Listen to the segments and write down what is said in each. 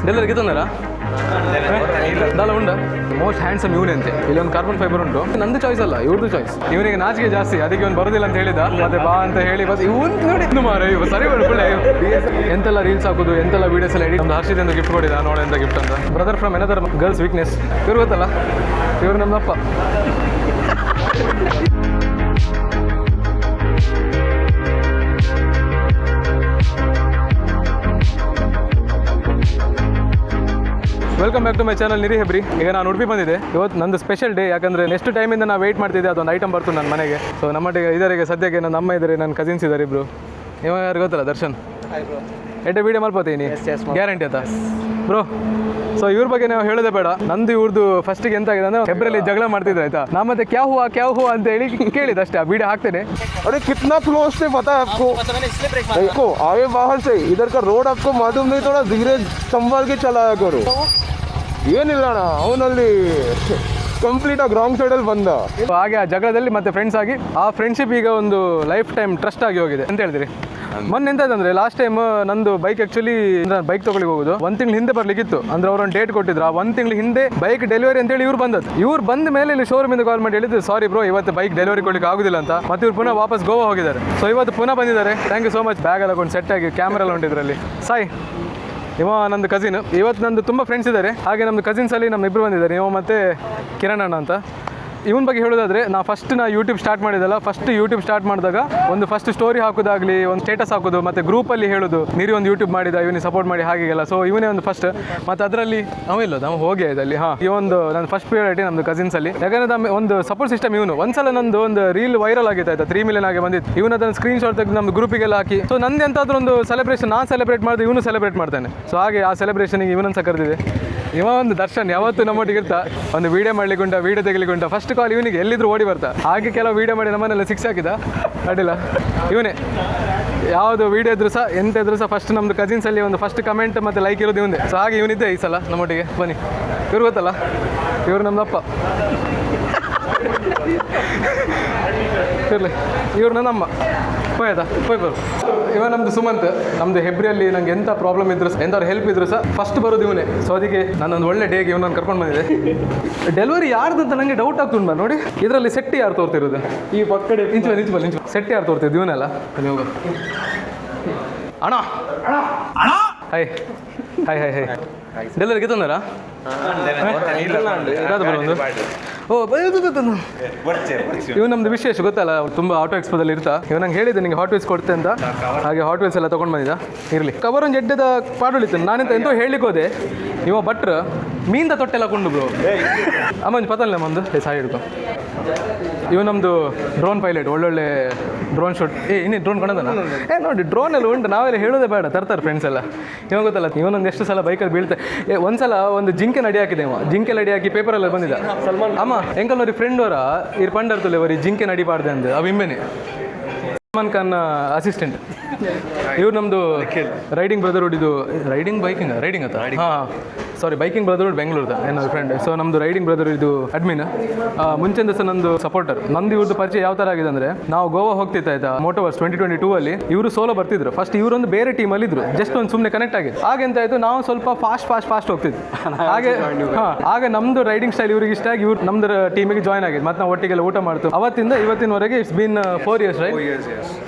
ಡೆಲ್ಲರಿಗೆ ತಂದರಾ ದಾಲ ಉಂಡ most handsome ಇವನೇ ಅಂತೆ. ಇಲ್ಲೊಂದು ಕಾರ್ಬನ್ ಫೈಬರ್ ಉಂಟು. ನಂದು ಚಾಯ್ಸ್ ಅಲ್ಲ, ಇವ್ರದ್ದು ಚಾಯ್ಸ್. ಇವನಿಗೆ ನಾಚಿಕೆ ಜಾಸ್ತಿ, ಅದಕ್ಕೆ ಇವನು ಬರೋದಿಲ್ಲ ಅಂತ ಹೇಳಿದ. ಮತ್ತೆ ಬಾ ಅಂತ ಹೇಳಿ ಬಸ್ ಇವನ್ ನೋಡಿ ಇನ್ನು ಮಾರ ಇವ ಸರಿ ಒಳ್ಳೆ ಎಂತೆಲ್ಲ ರೀಲ್ಸ್ ಹಾಕೋದು, ಎಂತೆಲ್ಲ ವೀಡಿಯೋಸ್ ಎಲ್ಲ ಎಡಿಟ್. ನಮ್ದು ಹರ್ಷಿದಿಂದ ಗಿಫ್ಟ್ ಕೊಡಿದ, ನೋಡಿ ಎಂತ ಗಿಫ್ಟ್ ಅಂತ. Brother from another girls weakness. ಇವ್ರು ಗೊತ್ತಲ್ಲ, ಇವ್ರು ನಮ್ಮಪ್ಪ. Welcome back to my channel Niri Hebri. ಈಗ ನಾನು ಉಡುಪಿ ಬಂದಿದೆ. ಇವತ್ತು ನಂದು ಸ್ಪೆಷಲ್ ಡೇ, ಯಾಕಂದರೆ ನೆಕ್ಸ್ಟ್ ಟೈಮಿಂದ ನಾವು ವೆಯ್ಟ್ ಮಾಡ್ತಿದ್ದೆ, ಅದೊಂದು ಐಟಮ್ ಬರ್ತು ನನ್ನ ಮನೆಗೆ. ಸೊ ನಮ್ಮೊಟ್ಟಿಗೆ ಇದರಿಗೆ ಸದ್ಯಕ್ಕೆ ನನ್ನ ಅಮ್ಮ ಇದ್ದಾರೆ, ನನ್ನ ಕಸಿನ್ಸ್ ಇದ್ದಾರೆ ಇಬ್ಬರು. ಇವಾಗ ಯಾರು ಗೊತ್ತಲ್ಲ, ದರ್ಶನ್. ಎಡ್ಡೆ ವೀಡಿಯೋ ಮಾಡ್ಬೋತೀನಿ, ಗ್ಯಾರಂಟಿ ಆಯ್ತಾ ಬ್ರೋ? ಸೊ ಇವ್ರ ಬಗ್ಗೆ ನಾವು ಹೇಳೋದೇ ಬೇಡ. ನಂದು ಇವ್ರದ್ದು ಫಸ್ಟಿಗೆ ಎಂತ ಆಗಿದೆ ಅಂದರೆ ಫೆಬ್ರವರಿ ಜಗಳ ಮಾಡ್ತಿದ್ರು ಆಯ್ತಾ. ನಾ ಮತ್ತೆ ಕ್ಯಾ ಹೂವಾ ಅಂತ ಹೇಳಿ ಕೇಳಿದ ಅಷ್ಟೇ. ಆ ವೀಡಿಯೋ ಹಾಕ್ತೇನೆ. अरे कितना क्लोज से पता है आपको? देखो आए बाहर से, इधर का रोड आपको मालूम नहीं, थोड़ा धीरे संभाल के चलाया करो. ಏನಿಲ್ಲ ಅಣ್ಣ, ಅವನಲ್ಲಿ ಕಂಪ್ಲೀಟ್ ಆಗಿ ರಾಂಗ್ ಸೈಡಲ್ಲಿ ಬಂದ. ಹಾಗೆ ಆ ಜಗಳದಲ್ಲಿ ಮತ್ತೆ ಫ್ರೆಂಡ್ಸ್ ಆಗಿ ಆ ಫ್ರೆಂಡ್ಶಿಪ್ ಈಗ ಒಂದು ಲೈಫ್ ಟೈಮ್ ಟ್ರಸ್ಟ್ ಆಗಿ ಹೋಗಿದೆ ಅಂತ ಹೇಳಿದ್ರಿ. ಮೊನ್ನೆ ಎಂತಂದ್ರೆ ಲಾಸ್ಟ್ ಟೈಮ್ ನಂದು ಬೈಕ್ ಆಕ್ಚುಲಿ ಬೈಕ್ ತಗೊಳ್ಳಿಗೆ ಹೋಗೋದು 1 ತಿಂಗಳು ಹಿಂದೆ ಬರ್ಲಿಕ್ಕಿತ್ತು. ಅಂದ್ರೆ ಅವರೊಂದು ಡೇಟ್ ಕೊಟ್ಟಿದ್ರು. ಆ 1 ತಿಂಗಳು ಹಿಂದೆ ಬೈಕ್ ಡೆಲಿವರಿ ಅಂತೇಳಿ ಇವ್ರು ಬಂದದ್ದು. ಇವ್ರು ಬಂದ ಮೇಲೆ ಇಲ್ಲಿ ಶೋರೂಮಿಂದ ಕಾಲ್ ಮಾಡಿ ಹೇಳಿದ್ರು, ಸಾರಿ ಬ್ರೋ ಇವತ್ತು ಬೈಕ್ ಡೆಲಿವರಿ ಕೊಡ್ಲಿಕ್ಕೆ ಆಗುದಿಲ್ಲ ಅಂತ. ಮತ್ತೆ ಇವ್ರು ಪುನಃ ವಾಪಸ್ ಗೋವಾ ಹೋಗಿದ್ದಾರೆ. ಸೊ ಇವತ್ತು ಪುನಃ ಬಂದಿದ್ದಾರೆ. Thank you so much. Bag ಎಲ್ಲ ಕೊಂಡು ಸೆಟ್ ಆಗಿ ಕ್ಯಾಮ್ರಾ ಎಲ್ಲ ಉಂಟಿದ್ರಲ್ಲಿ. ಸಾಯ್ ಇವ ನಂದು ಕಸಿನ್. ಇವತ್ತು ನಂದು ತುಂಬ ಫ್ರೆಂಡ್ಸ್ ಇದ್ದಾರೆ. ಹಾಗೆ ನಮ್ಮದು ಕಸಿನ್ಸಲ್ಲಿ ನಮ್ಮ ಇಬ್ಬರು ಬಂದಿದ್ದಾರೆ, ಇವ ಮತ್ತು ಕಿರಣ್ ಅಣ್ಣ ಅಂತ. ಇವನ ಬಗ್ಗೆ ಹೇಳೋದಾದರೆ, ನಾ ಯೂಟ್ಯೂಬ್ ಸ್ಟಾರ್ಟ್ ಮಾಡಿದಲ್ಲ. ಯೂಟ್ಯೂಬ್ ಸ್ಟಾರ್ಟ್ ಮಾಡಿದಾಗ ಒಂದು ಸ್ಟೋರಿ ಹಾಕೋದಾಗಲಿ, ಒಂದು ಸ್ಟೇಟಸ್ ಹಾಕೋದು, ಮತ್ತು ಗ್ರೂಪಲ್ಲಿ ಹೇಳೋದು, ನೀರು ಒಂದು ಯೂಟ್ಯೂಬ್ ಮಾಡಿದ, ಇವನಿಗೆ ಸಪೋರ್ಟ್ ಮಾಡಿ ಹಾಗೆಲ್ಲ. ಸೊ ಇವನೇ ಒಂದು ಫಸ್ಟ್. ಮತ್ತು ಅದರಲ್ಲಿ ಅವಿಲ್ಲದ ನಾವು ಹೋಗಿ ಅಲ್ಲಿ ಈ ಒಂದು ನನ್ನ ಫಸ್ಟ್ ಪ್ರಿಯಾರಿಟಿ ನಮ್ಮದು ಕಸಿನ್ಸಲ್ಲಿ. ಯಾಕಂದರೆ ನಮ್ಮ ಒಂದು ಸಪೋರ್ಟ್ ಸಿಸ್ಟಮ್ ಇವನು. ಒಂದ್ಸಲ ನಂದು ಒಂದು ರೀಲ್ ವೈರಲ್ ಆಗಿತ್ತು ಆಯ್ತಾ, 3 ಮಿಲಿಯನ್ ಆಗಿ ಬಂದಿತ್ತು. ಇವನು ಅದನ್ನು ಸ್ಕ್ರೀನ್ ಶಾಟ್ ತೆಗೆದು ನಮ್ಮ ಗ್ರೂಪಿಗೆಲ್ಲ ಹಾಕಿ. ಸೊ ನಂದು ಎಂತಾದ್ರೂ ಒಂದು ಸೆಲೆಬ್ರೇಷನ್ ನಾನು ಸೆಲೆಬ್ರೇಟ್ ಮಾಡಿದೆ, ಇವನು ಸೆಲೆಬ್ರೇಟ್ ಮಾಡ್ತಾನೆ. ಸೊ ಹಾಗೆ ಆ ಸೆಲೆಬ್ರೇಷನಿಗೆ ಇವನನ್ನು ಸಹ ಕರೆದಿದೆ. ಇವ ಒಂದು ದರ್ಶನ್ ಯಾವತ್ತೂ ನಮ್ಮೊಟ್ಟಿಗೆ ಇರ್ತಾ, ಒಂದು ವೀಡಿಯೋ ಮಾಡ್ಲಿಕ್ಕೆ ಉಂಟ, ವೀಡಿಯೋ ತೆಗಿಲಿಕ್ಕೆ ಉಂಟ. ಫಸ್ಟ್ ಕಾಲ್ ಇವನಿಗೆ, ಎಲ್ಲಿದ್ರು ಓಡಿ ಬರ್ತಾ. ಹಾಗೆ ಕೆಲವು ವೀಡಿಯೋ ಮಾಡಿ ನಮ್ಮನ್ನೆಲ್ಲ 6 ಹಾಕಿದ. ಅಡ್ಡಿಲ್ಲ, ಇವನೇ ಯಾವುದು ವೀಡಿಯೋ ಇದ್ರು ಸಹ ಎಂತ ಇದ್ರು ಸಹ ಫಸ್ಟ್ ನಮ್ಮದು ಕಸಿನ್ಸಲ್ಲಿ ಒಂದು ಫಸ್ಟ್ ಕಮೆಂಟ್ ಮತ್ತು ಲೈಕ್ ಇರೋದು ಇವನೇ. ಸೊ ಹಾಗೆ ಇವನಿದ್ದೆ ಈ ಸಲ ನಮ್ಮೊಟ್ಟಿಗೆ. ಬನ್ನಿ, ಇವ್ರು ಗೊತ್ತಲ್ಲ, ಇವ್ರು ನಮ್ಮದಪ್ಪ. ಇರಲಿ, ಇವ್ರು ನನ್ನಮ್ಮ. ಹೋಯ್ತಾ ಹೋಯ್ ಬರು. ಇವ ನಮ್ಮದು ಸುಮಂತ್. ನಮ್ಮದು ಹೆಬ್ರಿಯಲ್ಲಿ ನಂಗೆ ಎಂಥ ಪ್ರಾಬ್ಲಮ್ ಇದ್ರು, ಎಂಥವ್ರು ಹೆಲ್ಪ್ ಇದ್ರು ಸಹ ಫಸ್ಟ್ ಬರೋದು ಇವನೇ. ಸೊ ಅದಕ್ಕೆ ನಾನೊಂದು ಒಳ್ಳೆ ಡೇಗೆ ಇವನನ್ನು ಕರ್ಕೊಂಡು ಬಂದಿದೆ. ಡೆಲಿವರಿ ಯಾರ್ದಂತ ನನಗೆ ಡೌಟ್ ಆಗ್ತುಂಟು ನೋಡಿ. ಇದರಲ್ಲಿ ಸೆಟ್ ಯಾರು ತೋರ್ತಿರೋದು? ಈ ಪಕ್ಕಡೆ ನಿಂಚು ಸೆಟ್ ಯಾರು ತೋರ್ತಿದ್ದು? ಇವನೆಲ್ಲ ಅಲ್ಲಿ ಹೋಗು. ಅಣ್ಣ ಹಾಯ್ ಹಾಯ್ ಹಾಯ್ ಹಾಯ್. ಡೆಲಿವರಿಗೆ ತಂದಾರಾ? ಒಂದು ಓ ಇವ್ ನಮ್ದು ವಿಶೇಷ ಗೊತ್ತಲ್ಲ, ತುಂಬ ಆಟೋ ಎಕ್ಸ್ಪೋದಲ್ಲಿ ಇರ್ತಾ. ಇವ್ ನಂಗೆ ಹೇಳಿದ್ದೆ ನಿಂಗೆ ಹಾಟ್ ವೀಲ್ಸ್ ಕೊಡ್ತೆ ಅಂತ. ಹಾಗೆ ಹಾಟ್ ವೀಲ್ಸ್ ಎಲ್ಲ ತೊಗೊಂಡು ಬಂದಿದ್ದ. ಇರಲಿ, ಕವರ್ ಒಂದು ಎಡ್ಡದ ಪಾಡೊಳಿತು. ನಾನೆಂತ ಎಂತೋ ಹೇಳಲಿಕ್ಕೆ ಹೋದೆ, ಇವ ಭಟ್ರು ಮೀನ್ದ ತೊಟ್ಟೆಲ್ಲ ಕೊಂಡು ಬ್ರೋ. ಅಮ್ಮಂದು ಪತಲ್ಲ ನಮ್ಮೊಂದು ಸಾಯಿ ಹಿಡ್ಕೊ. ಇವು ನಮ್ಮದು ಡ್ರೋನ್ ಪೈಲಟ್, ಒಳ್ಳೊಳ್ಳೆ ಡ್ರೋನ್ ಶೂಟ್. ಇನ್ನೇ ಡ್ರೋನ್ ಕೊಂಡದನ ನೋಡಿ, ಡ್ರೋನ್ ಎಲ್ಲ ಉಂಟು. ನಾವೆಲ್ಲ ಹೇಳೋದೇ ಬೇಡ, ತರ್ತಾರೆ ಫ್ರೆಂಡ್ಸ್ ಎಲ್ಲ. ಇವಾಗ ಗೊತ್ತಲ್ಲ, ಇವನೊಂದು ಎಷ್ಟು ಸಲ ಬೈಕಲ್ಲಿ ಬೀಳ್ತೆ. ಒಂದ್ಸಲ ಒಂದು ಜಿಂಕೆ ನಡಿ ಹಾಕಿದೆ. ಜಿಂಕೆ ನಡಿ ಹಾಕಿ ಪೇಪರೆಲ್ಲ ಬಂದಿದ್ದ. ಅಮ್ಮ ಎಂಕಲ್ನವ್ರಿ ಫ್ರೆಂಡ್ ಅವರ ಇರ್ ಪಂಡರ್ತಲೆ ಅವರಿ ಜಿಂಕೆ ನಡಿ ಪಾಡ್ದೆ ಅಂದು. ಅವು ಇಮ್ಮೆನೆ ಸಲ್ಮಾನ್ ಖಾನ್ ಅಸಿಸ್ಟೆಂಟ್. ಇವ್ರು ನಮ್ಮದು ರೈಡಿಂಗ್ ಬ್ರದರ್ಹುಡ್. ಇದು ರೈಡಿಂಗ್ ಅಂತ ಹಾಂ ಸಾರಿ ಬೈಕಿಂಗ್ ಬ್ರದರ್ಹುಡ್ ಬೆಂಗಳೂರ್ದ ಏನೋ ಫ್ರೆಂಡ್. ಸೊ ನಮ್ಮದು ರೈಡಿಂಗ್ ಬ್ರದರ್ ಇದು ಅಡ್ಮಿನ್. ಮುಂಚೆಂದ ಸಹ ನಂದು ಸಪೋರ್ಟರ್. ನಂದು ಇವ್ರದ್ದು ಪರಿಚಯ ಯಾವ ಥರ ಆಗಿದೆ ಅಂದರೆ, ನಾವು ಗೋವಾ ಹೋಗ್ತಿತ್ತು ಆಯ್ತಾ, ಮೋಟೋವರ್ಸ್ 2022 ಅಲ್ಲಿ. ಇವರು ಸೋಲೋ ಬರ್ತಿದ್ರು. ಫಸ್ಟ್ ಇವರೊಂದು ಬೇರೆ ಟೀಮಲ್ಲಿ ಇದ್ರು, ಜಸ್ಟ್ ಒಂದು ಸುಮ್ಮನೆ ಕನೆಕ್ಟ್ ಆಗಿತ್ತು. ಹಾಗೆಂತ ಆಯಿತು, ನಾವು ಸ್ವಲ್ಪ ಫಾಸ್ಟ್ ಹೋಗ್ತಿದ್ವಿ. ಹಾಗೆ ಆಗ ನಮ್ಮದು ರೈಡಿಂಗ್ ಸ್ಟೈಲ್ ಇವ್ರಿಗೆ ಇಷ್ಟ ಆಗಿ ಇವ್ರು ನಮ್ಮದು ಟೀಮಿಗೆ ಜಾಯ್ನ್ ಆಗಿದ್ದು. ಮತ್ತು ನಾವು ಒಟ್ಟಿಗೆಲ್ಲ ಊಟ ಮಾಡ್ತು. ಅವತ್ತಿಂದ ಇವತ್ತಿನವರೆಗೆ it's been 4 years right.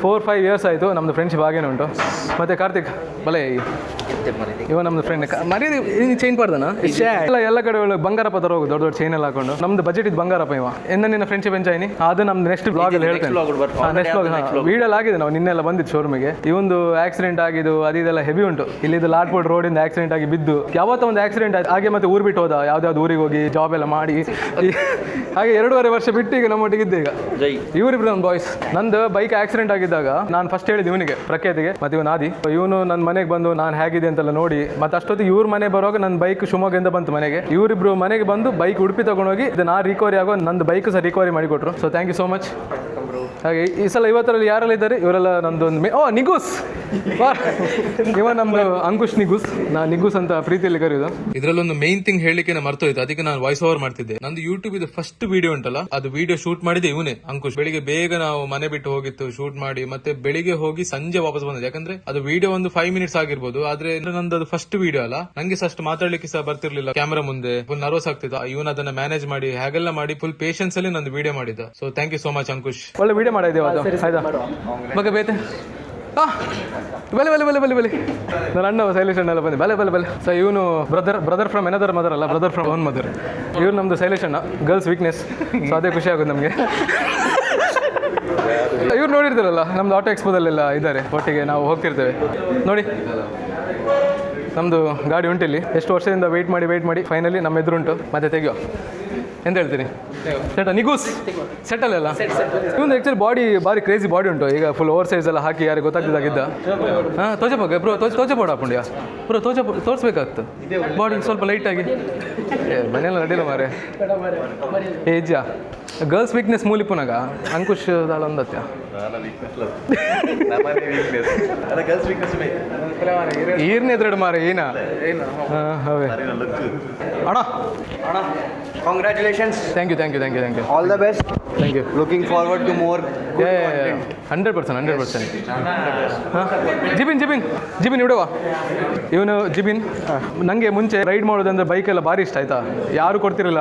4-5 years ಆಯಿತು ನಮ್ಮದು ಫ್ರೆಂಡ್ಶಿಪ್ ಹಾಗೇನೆ ಉಂಟು. ಮತ್ತು ಕಾರ್ತಿಕ್ ಬಲೆ ಇವ ನಮ್ಮದು ಫ್ರೆಂಡ್. ಮರೀದಿ ಚೈನ್ ಪಾಡ್ದಾನ ಎಲ್ಲ ಕಡೆ ಬಂಗಾರಪ್ಪ ತರ ಹೋಗುದು, ದೊಡ್ಡ ಚೈನ್ ಎಲ್ಲ ಹಾಕೊಂಡು. ನಮ್ದು ಬಜೆಟ್ ಇದು ಬಂಗಾರಪ್ಪ. ಇವ ನಿನ್ನ ಫ್ರೆಂಡ್ಶಿಪ್ ಎಂಜಾಯ್ನಿ ಅದು ನಮ್ದು ನೆಕ್ಸ್ಟ್ ಬ್ಲಾಗ್ ಅಲ್ಲಿ ಹೇಳ್ತೇನೆ. ನೆಕ್ಸ್ಟ್ ಬ್ಲಾಗ್ ವೀಡಿಯೋಲ್ಲಿ ಆಗಿದೆ. ನಾವು ನಿನ್ನೆಲ್ಲ ಬಂದಿದ್ದು ಶೋರೂಮಿಗೆ. ಇವೊಂದು ಆಕ್ಸಿಡೆಂಟ್ ಆಗಿದ್ದು ಅದೆಲ್ಲ ಹೆವಿ ಉಂಟು. ಇಲ್ಲಿದ್ದು ಲಾಟ್ಪೋರ್ಟ್ ರೋಡಿಂದ ಆಕ್ಸಿಡೆಂಟ್ ಆಗಿ ಬಿದ್ದು ಯಾವತ್ತೋ ಒಂದು ಆಕ್ಸಿಡೆಂಟ್ ಆಯ್ತು. ಹಾಗೆ ಮತ್ತೆ ಊರು ಬಿಟ್ಟು ಹೋದ, ಯಾವ್ದಾವ್ದು ಊರಿಗೆ ಹೋಗಿ ಜಾಬ್ ಎಲ್ಲ ಮಾಡಿ. ಹಾಗೆ 2.5 ವರ್ಷ ಬಿಟ್ಟು ಈಗ ನಮ್ಮೊಟ್ಟಿಗೆ ಇದ್ದೆ. ಈಗ ಇವರಿಬ್ರು ನನ್ನ ಬಾಯ್ಸ್. ನಂದು ಬೈಕ್ ಆಕ್ಸಿಡೆಂಟ್ ಆಗಿದ್ದಾಗ ನಾನು ಫಸ್ಟ್ ಹೇಳಿದ್ದು ಇವನಿಗೆ, ಪ್ರಖ್ಯಾತಿಗೆ, ಮತ್ತೆ ಇವನು ಆದಿ. ಇವನು ನನ್ನ ಮನೆಗೆ ಬಂದು ನಾನು ಹೇಗಿದೆ ಅಂತೆಲ್ಲ ನೋಡಿ, ಮತ್ತೆ ಅಷ್ಟೊತ್ತಿಗೆ ಇವ್ರ ಮನೆ ಬರುವಾಗ ನನ್ನ ಬೈಕ್ ಶಿವಮೊಗ್ಗದಿಂದ ಬಂತು ಮನೆಗೆ. ಇವರಿಬ್ರು ಮನೆಗೆ ಬಂದು ಬೈಕ್ ಉಡುಪಿ ತಗೊಂಡೋಗಿ ನಾ ರಿಕವರಿ ಆಗೋ ನಂದು ಬೈಕ್ ಸಹ ರಿಕವರಿ ಮಾಡಿಕೊಟ್ರು. So thank you so much. ಹಾಗೆ ಈ ಸಲ 50ರಲ್ಲಿ ಯಾರೆಲ್ಲ ಇದ್ದಾರೆ ಇವರೆಲ್ಲ ನಂದೊಂದು ನಿಗೂಸ್ ಇವ ನಮ್ದು ಅಂಕುಶ್ ನಿಗುಸ್, ನಾ ನಿಗುಸ್ ಅಂತ ಪ್ರೀತಿಯಲ್ಲಿ ಕರೆಯೋದು. ಇದ್ರಲ್ಲೊಂದು ಮೇನ್ ಥಿಂಗ್ ಹೇಳಿಕೆ ಮರ್ತೋಯ್ತು, ಅದಕ್ಕೆ ನಾನು ವಾಯ್ಸ್ ಓವರ್ ಮಾಡ್ತಿದ್ದೆ. ನಂದು ಯೂಟ್ಯೂಬ್ ಇದು ಫಸ್ಟ್ ವಿಡಿಯೋ ಉಂಟಲ್ಲ, ಅದು ವಿಡಿಯೋ ಶೂಟ್ ಮಾಡಿದೆ ಇವನೇ ಅಂಕುಶ್. ಬೆಳಿಗ್ಗೆ ಬೇಗ ನಾವು ಮನೆ ಬಿಟ್ಟು ಹೋಗಿತ್ತು ಶೂಟ್ ಮಾಡಿ, ಮತ್ತೆ ಬೆಳಿಗ್ಗೆ ಹೋಗಿ ಸಂಜೆ ವಾಪಸ್ ಬಂದಿದೆ. ಯಾಕಂದ್ರೆ ಅದು ವಿಡಿಯೋ ಒಂದು 5 ಮಿನಿಟ್ಸ್ ಆಗಿರ್ಬೋದು, ಆದ್ರೆ ನಂದು ಅದು ಫಸ್ಟ್ ವಿಡಿಯೋ ಅಲ್ಲ, ನಂಗೆ ಅಷ್ಟು ಮಾತಾಡ್ಲಿಕ್ಕೆ ಸಹ ಬರ್ತಿರ್ಲಿಲ್ಲ ಕ್ಯಾಮೆರಾ ಮುಂದೆ. Full nervous ಆಗ್ತಿದ್ದ. ಇವನ್ ಅದನ್ನ ಮ್ಯಾನೇಜ್ ಮಾಡಿ ಹಾಗೆಲ್ಲ ಮಾಡಿ ಫುಲ್ ಪೇಷನ್ಸ್ ಅಲ್ಲಿ ನಂದು ವಿಡಿಯೋ ಮಾಡಿದ್ದ. So thank you so much Ankush. ಒಳ್ಳೆ ವಿಡಿಯೋ ಮಾಡಿದ್ದೇವೆ ಆಯ್ತಾ ಬಗ್ಗೆ ಬೇತೆ ಬಲೆ ಬಲೆ ಬಲೆ ಬಲೆ ಬಲೆ ನನ್ನ ಅಣ್ಣ ಶೈಲೇಶ್ ಅಣ್ಣ ಎಲ್ಲ ಬಂದೆ ಬಲೆ ಬಲೆ ಬಲೆ. ಸೊ ಇವನು ಬ್ರದರ್ ಫ್ರಮ್ ಎನದರ್ ಮದರ್ ಅಲ್ಲ, ಬ್ರದರ್ ಫ್ರಮ್ ಓನ್ ಮದರ್. ಇವ್ರು ನಮ್ದು ಶೈಲೇಶ್ ಅಣ್ಣ, ಗರ್ಲ್ಸ್ ವೀಕ್ನೆಸ್. ಸೊ ಅದೇ ಖುಷಿ ಆಗೋದು ನಮಗೆ. ಇವ್ರು ನೋಡಿರ್ತಾರಲ್ಲ, ನಮ್ದು ಆಟೋ ಎಕ್ಸ್ಪೋದಲ್ಲೆಲ್ಲ ಇದ್ದಾರೆ ಒಟ್ಟಿಗೆ, ನಾವು ಹೋಗ್ತಿರ್ತೇವೆ ನೋಡಿ. ನಮ್ಮದು ಗಾಡಿ ಉಂಟಿಲ್ಲಿ, ಎಷ್ಟು ವರ್ಷದಿಂದ ವೆಯ್ಟ್ ಮಾಡಿ ಫೈನಲಿ ನಮ್ಮ ಎದುರುಂಟು. ಮತ್ತೆ ತೆಗಿಯೋ ಎಂತ ಹೇಳ್ತೀನಿ ಸೆಟ್ ನಿಗೂಸ್ ಸೆಟಲ್ ಅಲ್ಲ. ಇವನು ಆ್ಯಕ್ಚುಲಿ ಬಾಡಿ ಭಾರಿ ಕ್ರೇಜಿ ಬಾಡಿ ಉಂಟು. ಈಗ ಫುಲ್ ಓವರ್ ಸೈಜ್ ಎಲ್ಲ ಹಾಕಿ ಯಾರಿಗೆ ಗೊತ್ತಾಗ್ತಿದ್ದಾಗಿದ್ದ. ಹಾಂ ತೋಚಪ್ಪ ಬ್ರೋ, ತೋಚಪೋಡ ಹಾಕೊಂಡ್ಯಾ ಬ್ರೋ, ತೋರಿಸ್ಬೇಕಾಗ್ತು ಬಾಡಿ ಸ್ವಲ್ಪ ಲೈಟಾಗಿ. ಮನೆಯಲ್ಲ ನಡಿಲ್ಲ ಮಾರೆ ಏಜ್ಜಾ ಗರ್ಲ್ಸ್ ವೀಕ್ನೆಸ್ ಮೂಲಿಪುನಾಗ ಅಂಕುಶ್ ದಾಳ ಒಂದತ್ಯ ಈರ್ನೇ ಎದುರು ಮಾರೆ ಏನ ಅವೇ ಅಣ್ಣ. Congratulations. Thank you. All the best. Thank you. Looking forward to more good content. 100%. Jibin ಇಡುವ ಇವನು ಜಿಬಿನ್. ನನಗೆ ಮುಂಚೆ ರೈಡ್ ಮಾಡೋದಂದ್ರೆ ಬೈಕೆಲ್ಲ ಭಾರಿ ಇಷ್ಟ ಆಯ್ತಾ. ಯಾರು ಕೊಡ್ತಿರಲಿಲ್ಲ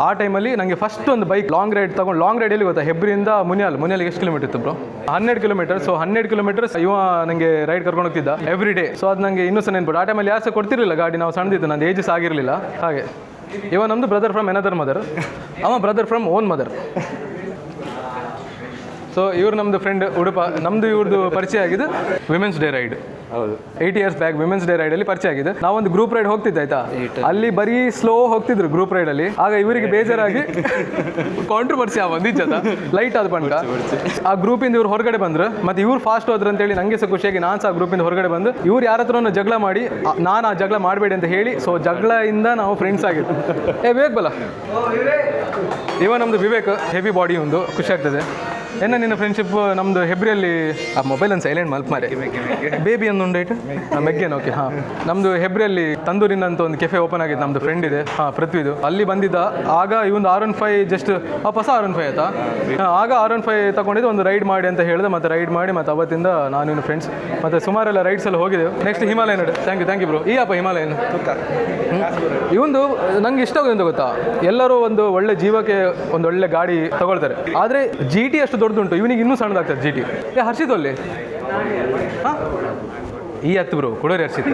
ಆ ಟೈಮಲ್ಲಿ ನನಗೆ ಫಸ್ಟ್ ಒಂದು ಬೈಕ್ ಲಾಂಗ್ ರೈಡ್ ತಗೊಂಡು. ಲಾಂಗ್ ರೈಡ್ ಎಲ್ಲಿ ಗೊತ್ತಾ, ಹೆಬ್ರಿಯಿಂದ ಮುನಿಯಾಲ್ಗೆ ಎಷ್ಟು ಕಿಲೋಮೀಟರ್ ಇತ್ತು ಬ್ರೋ? 12 ಕಿಲೋಮೀಟರ್. ಸೊ 12 ಕಿಲೋಮೀಟರ್ಸ್ ಇವ ನನಗೆ ರೈಡ್ ಕರ್ಕೊಂಡು ಹೋಗ್ತಿದ್ದ ಎವ್ರಿ ಡೇ. ಸೊ ಅದು ನನಗೆ ಇನ್ನೂ ಸಹ ನೆನ್ಬಿಟ್ಟು. ಆ ಟೈಮಲ್ಲಿ ಯಾರು ಸಹ ಕೊಡ್ತಿರಲಿಲ್ಲ ಗಾಡಿ, ನಾವು ಸಣ್ಣದಿತ್ತು, ನಂದು ಏಜಸ್ ಆಗಿರಲಿಲ್ಲ. ಹಾಗೆ ಇವ ನಮ್ಮದು ಬ್ರದರ್ ಫ್ರಮ್ ಎನದರ್ ಮದರ್, ಅವ brother from own mother. So ಇವ್ರು ನಮ್ಮದು ಫ್ರೆಂಡ್ ಉಡುಪ. ನಮ್ಮದು ಇವ್ರದ್ದು ಪರಿಚಯ ಆಗಿದ್ದು ವಿಮೆನ್ಸ್ ಡೇ ರೈಡ್. ಹೌದು, 8 years ಬ್ಯಾಕ್ ವಿಮೆನ್ಸ್ ಡೇ ರೈಡಲ್ಲಿ ಪರಿಚಯ ಆಗಿದೆ. ನಾವೊಂದು ಗ್ರೂಪ್ ರೈಡ್ ಹೋಗ್ತಿದ್ದೆ ಆಯ್ತಾ, ಅಲ್ಲಿ ಬರೀ ಸ್ಲೋ ಹೋಗ್ತಿದ್ರು ಗ್ರೂಪ್ ರೈಡಲ್ಲಿ. ಆಗ ಇವರಿಗೆ ಬೇಜಾರಾಗಿ ಕಾಂಟ್ರವರ್ಸಿ ನಿಜದ ಲೈಟ್ ಆದ ಪಂಡ. ಆ ಗ್ರೂಪಿಂದ ಇವ್ರು ಹೊರಗಡೆ ಬಂದ್ರು, ಮತ್ತೆ ಇವ್ರು ಫಾಸ್ಟ್ ಹೋದ್ರು ಅಂತೇಳಿ ನನಗೆ ಸಹ ಖುಷಿಯಾಗಿ ನಾನು ಸಹ ಗ್ರೂಪಿಂದ ಹೊರಗಡೆ ಬಂದು ಇವ್ರು ಯಾರ ಹತ್ರನೂ ಜಗಳ ಮಾಡಿ ನಾನು ಆ ಜಗಳ ಮಾಡಬೇಡಿ ಅಂತ ಹೇಳಿ, ಸೊ ಜಗಳದಿಂದ ನಾವು ಫ್ರೆಂಡ್ಸ್ ಆಗಿದ್ದು. ವಿವೇಕ್ ಬಲ ಇವ ನಮ್ಮದು ವಿವೇಕ್, ಹೆವಿ ಬಾಡಿ ಒಂದು, ಖುಷಿ ಆಗ್ತದೆ. ನಿನ್ನ ಫ್ರೆಂಡ್ಶಿಪ್ ನಮ್ಮದು ಹೆಬ್ರಿಯಲ್ಲಿ. ಆ ಮೊಬೈಲ್ ಒಂದು ಸೈಲೆಂಟ್ ಮಲ್ಪ್ ಮಾರೆ ಬೇಬಿ ಒಂದು ಉಂಡೈಟು ಮೆಗ್ಗೇನು. ಓಕೆ ಹಾಂ, ನಮ್ಮದು ಹೆಬ್ರಿಯಲ್ಲಿ ತಂದೂರಿನ ಅಂತ ಒಂದು ಕೆಫೆ ಓಪನ್ ಆಗಿದೆ, ನಮ್ಮದು ಫ್ರೆಂಡ್ ಇದೆ ಪೃಥ್ವಿದು. ಅಲ್ಲಿ ಬಂದಿದ್ದ. ಆಗ ಇವೊಂದು R15 ಜಸ್ಟ್ ಹೊಸ R15 ಆಯ್ತಾ. ಆಗ R15 ತಗೊಂಡಿದ್ದು, ಒಂದು ರೈಡ್ ಮಾಡಿ ಅಂತ ಹೇಳಿದೆ. ಮತ್ತೆ ರೈಡ್ ಮಾಡಿ ಮತ್ತೆ ಅವತ್ತಿಂದ ನಾನು ಇನ್ನು ಫ್ರೆಂಡ್ಸ್ ಮತ್ತೆ ಸುಮಾರೆಲ್ಲ ರೈಡ್ಸ್ ಎಲ್ಲ ಹೋಗಿದ್ದೆವು. Next Himalayan. Thank you bro. ಈ ಅಪ್ಪ ಹಿಮಾಲಯನ್ ಇವೊಂದು ನಂಗೆ ಇಷ್ಟ ಆಗೋದು ಗೊತ್ತಾ, ಎಲ್ಲರೂ ಒಂದು ಒಳ್ಳೆ ಜೀವಕ್ಕೆ ಒಂದು ಒಳ್ಳೆ ಗಾಡಿ ತಗೊಳ್ತಾರೆ, ಆದರೆ GT ಅಷ್ಟು ದೊಡ್ಡದುಂಟು, ಇವನಿಗೆ ಇನ್ನೂ ಸಣ್ಣದಾಗ್ತದೆ GT. ಹರ್ಷಿತ್ ಅಲ್ಲಿ ಹಾಂ ಈ ಹತ್ತು ಬ್ರೋ ಕೊಡೋರಿ ಹರ್ಷಿತ್.